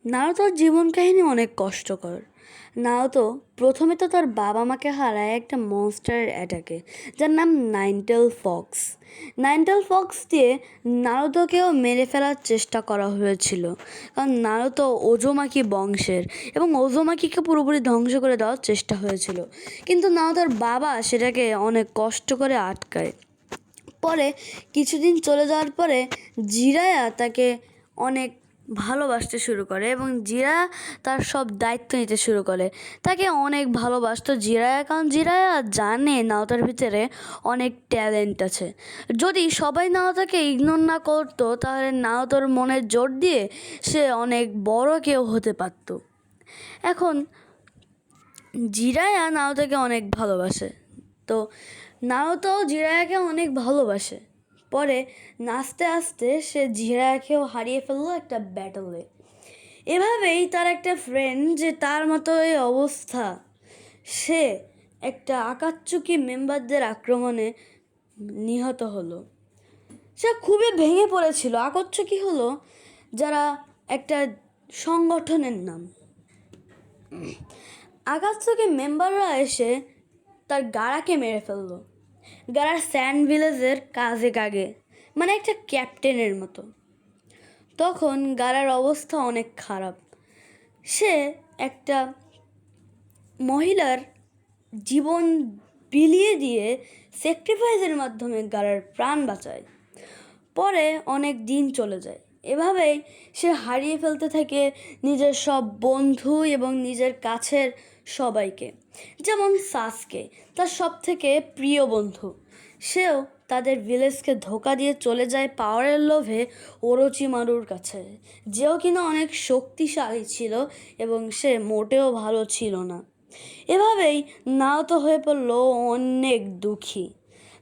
নারুতোর জীবন কাহিনী অনেক কষ্টকর। নারুতো প্রথমে তো তার বাবা মাকে হারায় একটা মনস্টারের অ্যাটাকে, যার নাম নাইনটেল ফক্স। নাইনটেল ফক্স দিয়ে নারুতোকেও মেরে ফেলার চেষ্টা করা হয়েছিল, কারণ নারুতো ওজোমাকি বংশের এবং ওজোমাকিকে পুরোপুরি ধ্বংস করে দেওয়ার চেষ্টা হয়েছিল, কিন্তু নারুতোর বাবা সেটাকে অনেক কষ্ট করে আটকায়। পরে কিছুদিন চলে যাওয়ার পরে জিরায়া তাকে অনেক ভালোবাসতে শুরু করে এবং জিরায়া তার সব দায়িত্ব নিতে শুরু করে। তাকে অনেক ভালোবাসতো জিরায়া, কারণ জিরায়া জানে নাওতার ভিতরে অনেক ট্যালেন্ট আছে। যদি সবাই নাওতাকে ইগনোর না করতো তাহলে নাওতার মনে জোর দিয়ে সে অনেক বড় কেউ হতে পারত। এখন জিরায়া নাওতাকে অনেক ভালোবাসে, তো নারুতো জিরায়াকে অনেক ভালোবাসে। পরে আস্তে আস্তে সে জিরায়াকেও হারিয়ে ফেললো একটা ব্যাটলে। এভাবেই তার একটা ফ্রেন্ড, যে তার মতো এই অবস্থা, সে একটা আকাতচুকি মেম্বারদের আক্রমণে নিহত হলো। সে খুবই ভেঙে পড়েছিল। আকাতচুকি হলো যারা একটা সংগঠনের নাম। আকাতচুকি মেম্বাররা এসে তার গাড়াকে মেরে ফেললো। গাড়ার স্যান্ড ভিলেজের কাজে মানে একটা ক্যাপ্টেনের মতো। তখন গাড়ার অবস্থা অনেক খারাপ। সে একটা মহিলার জীবন বিলিয়ে দিয়ে স্যাক্রিফাইসের মাধ্যমে গাড়ার প্রাণ বাঁচায়। পরে অনেক দিন চলে যায়। এভাবেই সে হারিয়ে ফেলতে থাকে নিজের সব বন্ধু এবং নিজের কাছের সবাইকে। যেমন সাসকে, তার সব থেকে প্রিয় বন্ধু, সেও তাদের ভিলেজকে ধোঁকা দিয়ে চলে যায় পাওয়ারের লোভে ওরোচিমারুর কাছে, যেও কিনা অনেক শক্তিশালী ছিল এবং সে মোটেও ভালো ছিল না। এভাবেই নাওতো হয়ে পড়ল অনেক দুঃখী।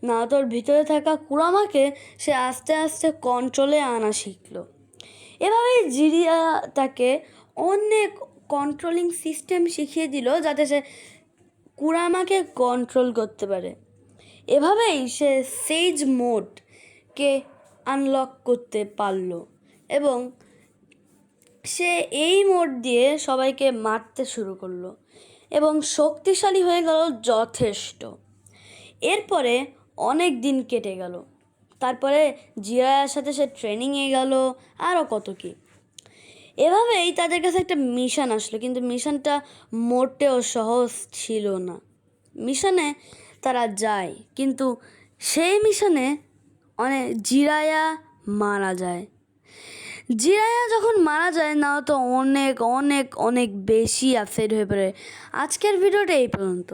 নাওতোর ভিতরে থাকা কুরামাকে সে আস্তে আস্তে কন্ট্রোলে আনা শিখল। এভাবেই জিরিয়া তাকে অনেক কন্ট্রোলিং সিস্টেম শিখিয়ে দিল, যাতে সে কুরামাকে কন্ট্রোল করতে পারে। এভাবেই সে সেজ মোডকে আনলক করতে পারল এবং সে এই মোড দিয়ে সবাইকে মারতে শুরু করলো এবং শক্তিশালী হয়ে গেল যথেষ্ট। এরপরে অনেক দিন কেটে গেল। তারপরে জিরায়ার সাথে সে ট্রেনিংয়ে গেল, আরও কত কী। এভাবেই তাদের কাছে একটা মিশন আসলো, কিন্তু মিশনটা মোটেও সহজ ছিল না। মিশনে তারা যায়, কিন্তু সেই মিশনে জিরায়া মারা যায়। জিরায়া যখন মারা যায়, না তো অনেক অনেক অনেক বেশি আপসেট হয়ে পড়ে। আজকের ভিডিওটা এই পর্যন্ত।